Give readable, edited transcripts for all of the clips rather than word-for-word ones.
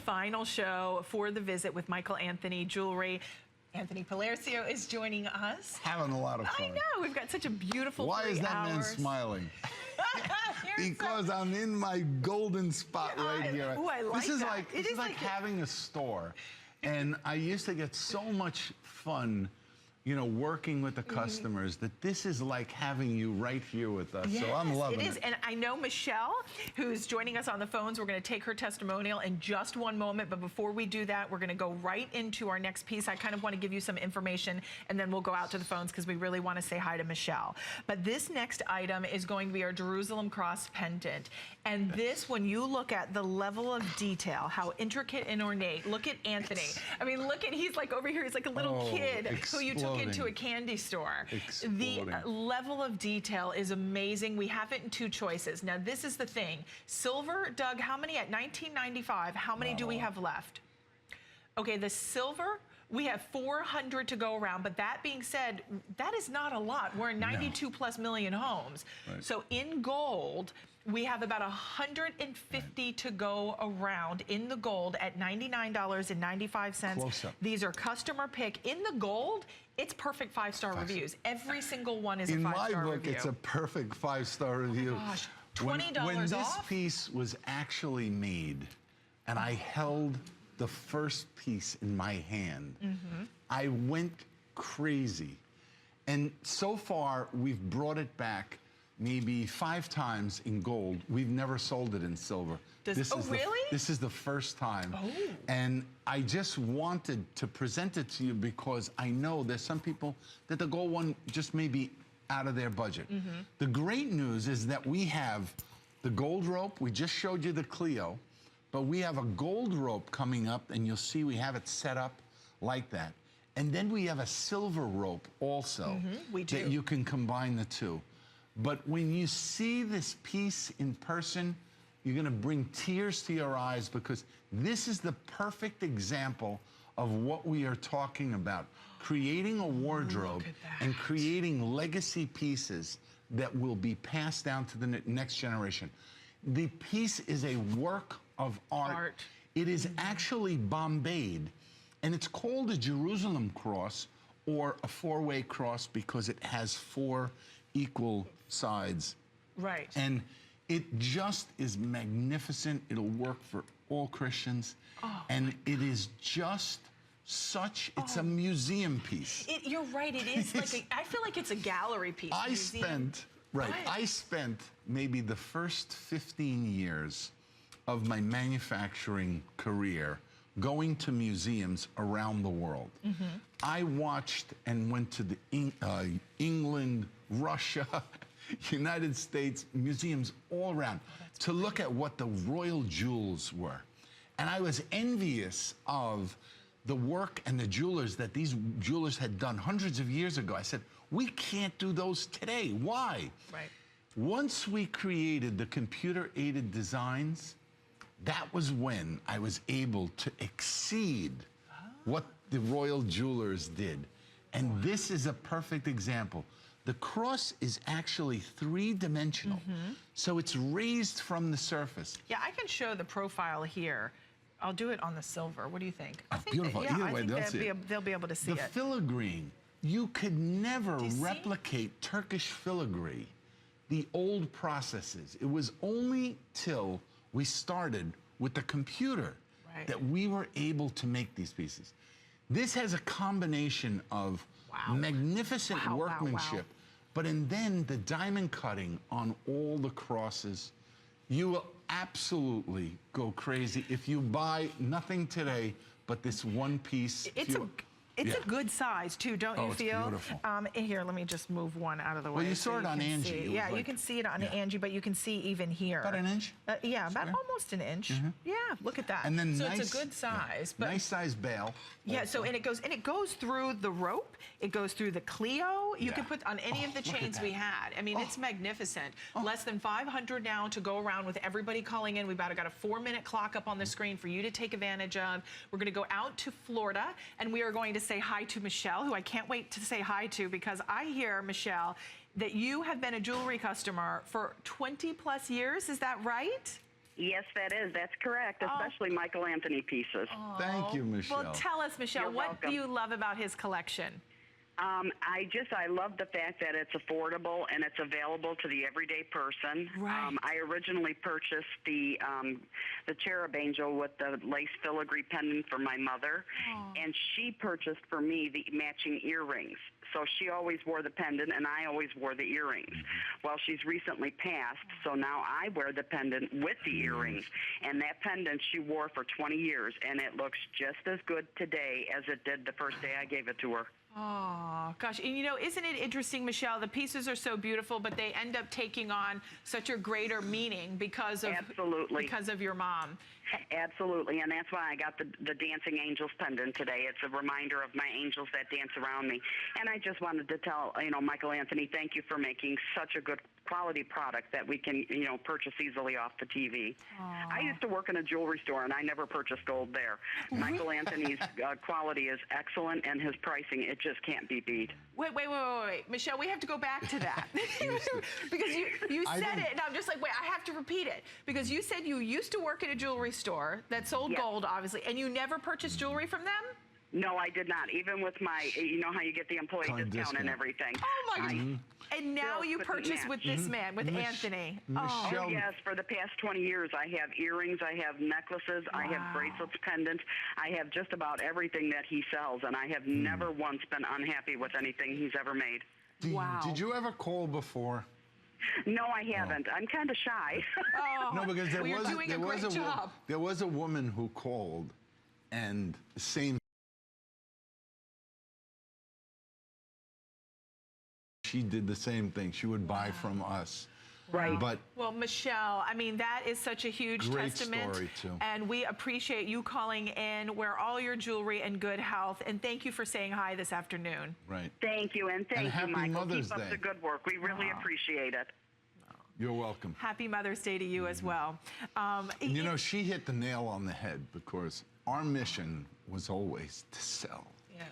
final show for the visit with Michael Anthony Jewelry. Anthony Palercio is joining us. Having a lot of fun. I know, we've got such a beautiful 3 hours. Why is that man smiling? Because I'm in my golden spot right here. Ooh, I like this is that. this is like having a store. And I used to get so much fun, you know, working with the customers, that this is like having you right here with us. Yes, so I'm loving it. It is, and I know Michelle, who's joining us on the phones. We're going to take her testimonial in just one moment, but before we do that, we're going to go right into our next piece. I kind of want to give you some information, and then we'll go out to the phones because we really want to say hi to Michelle. But this next item is going to be our Jerusalem Cross pendant, and this, when you look at the level of detail, how intricate and ornate. Look at Anthony. I mean, look at, he's like over here, he's like a little kid who you took into a candy store. The level of detail is amazing. We have it in 2 choices. Now, this is the thing. Silver, Doug, how many at $19.95? How many do we have left? Okay, the silver, we have 400 to go around, but that being said, that is not a lot. We're in 92 plus million homes. Right. So in gold, we have about 150 to go around in the gold at $99.95. Close up. These are customer pick. In the gold, it's perfect 5-star reviews. Every single one is a 5-star review. In my book, it's a perfect 5-star review. Oh my gosh, $20 when this off? piece was actually made, and I held the first piece in my hand, I went crazy. And so far, we've brought it back maybe 5 times in gold. We've never sold it in silver. Really? This is the first time. Oh. And I just wanted to present it to you because I know there's some people that the gold one just may be out of their budget. The great news is that we have the gold rope. We just showed you the Clio, but we have a gold rope coming up, and you'll see we have it set up like that. And then we have a silver rope also that you can combine the 2. But when you see this piece in person, you're gonna bring tears to your eyes, because this is the perfect example of what we are talking about. Creating a wardrobe and creating legacy pieces that will be passed down to the next generation. The piece is a work of art. It is actually Bombayed, and it's called a Jerusalem cross, or a 4-way cross, because it has 4 equal sides. Right. And it just is magnificent. It'll work for all Christians. And it is just such, it's a museum piece. You're right, it is like I feel like it's a gallery piece. I spent maybe the first 15 years of my manufacturing career going to museums around the world. I watched and went to the England, Russia, United States, museums all around to look at what the royal jewels were. And I was envious of the work and the jewelers that these jewelers had done hundreds of years ago. I said, we can't do those today. Why? Right. Once we created the computer-aided designs, that was when I was able to exceed what the royal jewelers did. And this is a perfect example. The cross is actually 3-dimensional, so it's raised from the surface. Yeah, I can show the profile here. I'll do it on the silver. What do you think? I think beautiful. That, Either way, they'll be able to see it. The filigree, you could never replicate Turkish filigree, the old processes. It was only till we started with the computer that we were able to make these pieces. This has a combination of magnificent workmanship, but then the diamond cutting on all the crosses. You will absolutely go crazy if you buy nothing today but this one piece. It's a good size too, don't you feel? It's beautiful. Here, let me just move one out of the way. Well, you saw it on Angie. Yeah, you can see it on Angie, but you can see even here. About an inch? Yeah, about almost an inch. Yeah, look at that. And then so it's a good size. But nice size bail. Yeah, so and it goes through the rope. It goes through the Clio. You can put on any of the chains we had. I mean, it's magnificent. Less than 500 now to go around with everybody calling in. We've got a 4-minute clock up on the screen for you to take advantage of. We're going to go out to Florida, and we are going to say hi to Michelle, who I can't wait to say hi to, because I hear, Michelle, that you have been a jewelry customer for 20+ years. Is that right? Yes, that is. That's correct, especially Michael Anthony pieces. Thank you, Michelle. Well, tell us, Michelle, You're what welcome. do you love about his collection? I love the fact that it's affordable and it's available to the everyday person. Right. I originally purchased the cherub angel with the lace filigree pendant for my mother, and she purchased for me the matching earrings. So she always wore the pendant, and I always wore the earrings. Well, she's recently passed, so now I wear the pendant with the earrings. And that pendant she wore for 20 years, and it looks just as good today as it did the first day I gave it to her. Oh, gosh. And, you know, isn't it interesting, Michelle? The pieces are so beautiful, but they end up taking on such a greater meaning because of, because of your mom. Absolutely, and that's why I got the Dancing Angels pendant today. It's a reminder of my angels that dance around me. And I just wanted to tell, Michael Anthony, thank you for making such a good quality product that we can, purchase easily off the TV. I used to work in a jewelry store, and I never purchased gold there. Michael Anthony's quality is excellent, and his pricing, it just can't be beat. Wait. Michelle, we have to go back to that. Because you said it, and I'm just like, wait, I have to repeat it. Because you said you used to work at a jewelry store that sold gold, obviously, and you never purchased jewelry from them? No, I did not. Even with my, you know how you get the employee discount and everything. Oh, my God. And now you purchase with this man, with Anthony. Oh, yes. For the past 20 years, I have earrings, I have necklaces, I have bracelets, pendants. I have just about everything that he sells, and I have never once been unhappy with anything he's ever made. Did you ever call before? No, I haven't. I'm kind of shy. No, because there was a woman who called, and same. She did the same thing. She would buy from us. Right. But well, Michelle, I mean, that is such a huge testament. Story too. And we appreciate you calling in. Wear all your jewelry in good health. And thank you for saying hi this afternoon. Right. Thank you. And thank you, Michael. Mother's Keep up the good work. We really appreciate it. You're welcome. Happy Mother's Day to you as well. You know, she hit the nail on the head because our mission was always to sell. Yeah.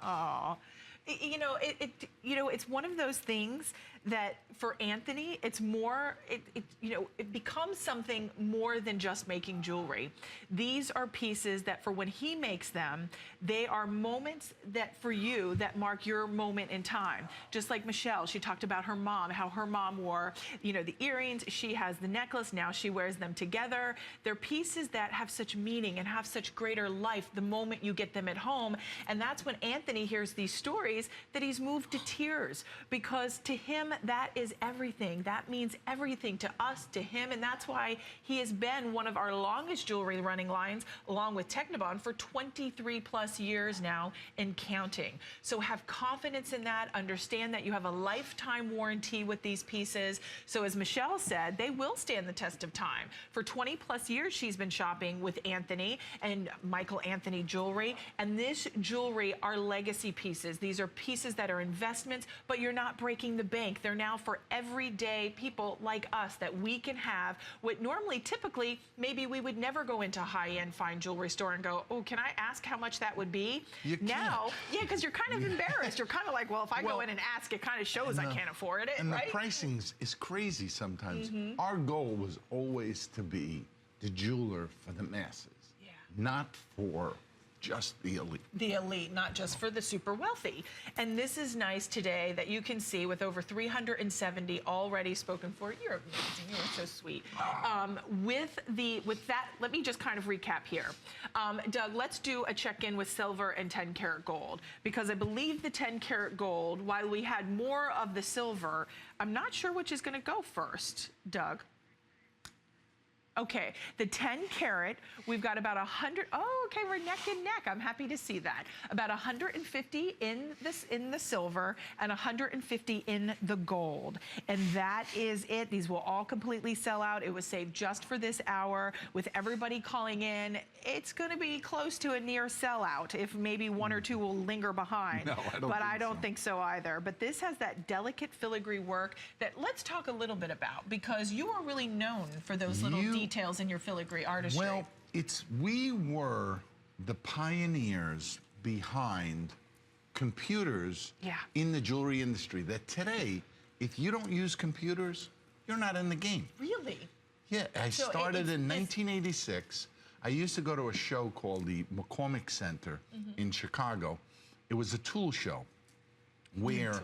Oh. It's one of those things that for Anthony, it's more, it becomes something more than just making jewelry. These are pieces that for when he makes them, they are moments that for you that mark your moment in time. Just like Michelle, she talked about her mom, how her mom wore, the earrings, she has the necklace, now she wears them together. They're pieces that have such meaning and have such greater life the moment you get them at home. And that's when Anthony hears these stories that he's moved to tears, because to him, that is everything. That means everything to us, to him, and that's why he has been one of our longest jewelry running lines, along with Technibond, for 23 plus years now and counting. So have confidence in that. Understand that you have a lifetime warranty with these pieces. So as Michelle said, they will stand the test of time. For 20 plus years, she's been shopping with Anthony and Michael Anthony jewelry, and this jewelry are legacy pieces. These are pieces that are investments, but you're not breaking the bank. They're now for everyday people like us that we can have what normally, typically, maybe we would never go into a high-end fine jewelry store and go, oh, can I ask how much that would be? You now, yeah, because you're kind of embarrassed. You're kind of like, well, if I go in and ask, it kind of shows I can't afford it, and right? The pricing is crazy sometimes. Our goal was always to be the jeweler for the masses, not for just the elite. The elite, not just for the super wealthy. And this is nice today that you can see with over 370 already spoken for. You're amazing. You are so sweet. With that, let me just kind of recap here. Doug, let's do a check-in with silver and 10 karat gold, because I believe the 10 karat gold, while we had more of the silver, I'm not sure which is going to go first, Doug. Okay, the 10 karat, we've got about 100. Oh, okay, we're neck and neck. I'm happy to see that. About 150 in the silver and 150 in the gold. And that is it. These will all completely sell out. It was saved just for this hour. With everybody calling in, it's going to be close to a near sellout, if maybe one or two will linger behind. No, I don't think so either. But this has that delicate filigree work that let's talk a little bit about, because you are really known for those little details in your filigree artistry. Well, we were the pioneers behind computers in the jewelry industry, that today, if you don't use computers, you're not in the game. Really? Yeah, I So started in it's- 1986. I used to go to a show called the McCormick Center in Chicago. It was a tool show where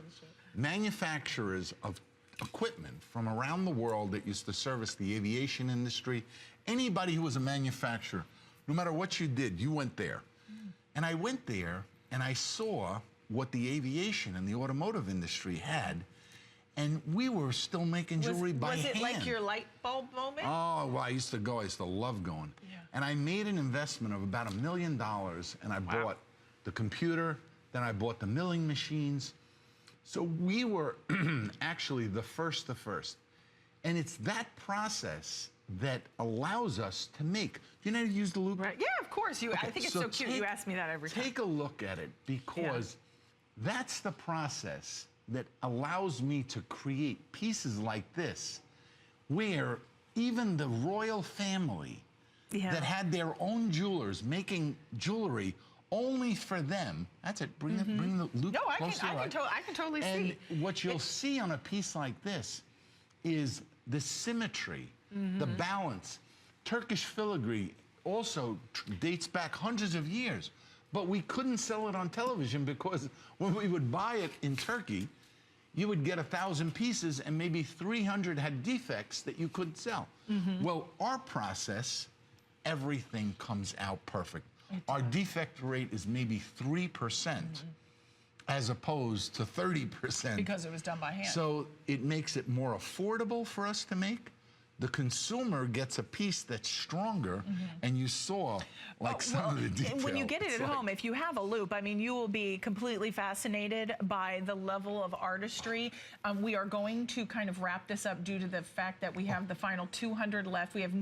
manufacturers of equipment from around the world that used to service the aviation industry, anybody who was a manufacturer, no matter what you did, you went there. And I went there and I saw what the aviation and the automotive industry had, and we were still making jewelry by hand. Was it like your light bulb moment? Oh, well, I used to go. I used to love going. Yeah. And I made an investment of about $1 million, and I bought the computer, then I bought the milling machines. So we were actually the first. And it's that process that allows us to make. Do you know how to use the loop? Right. Yeah, of course. I think it's so cute. You ask me that every time. Take a look at it, because that's the process that allows me to create pieces like this, where even the royal family that had their own jewelers making jewelry only for them. That's it. Bring the loop No, I close to your eye. can totally see. And what you'll see on a piece like this is the symmetry, the balance. Turkish filigree also dates back hundreds of years, but we couldn't sell it on television because when we would buy it in Turkey, you would get 1,000 pieces and maybe 300 had defects that you couldn't sell. Well, our process, everything comes out perfect. Our defect rate is maybe 3%, as opposed to 30%. Because it was done by hand. So it makes it more affordable for us to make. The consumer gets a piece that's stronger, and you saw like some of the detail. And when you get it It's at like- home, if you have a loop, I mean, you will be completely fascinated by the level of artistry. We are going to kind of wrap this up due to the fact that we have the final 200 left. We have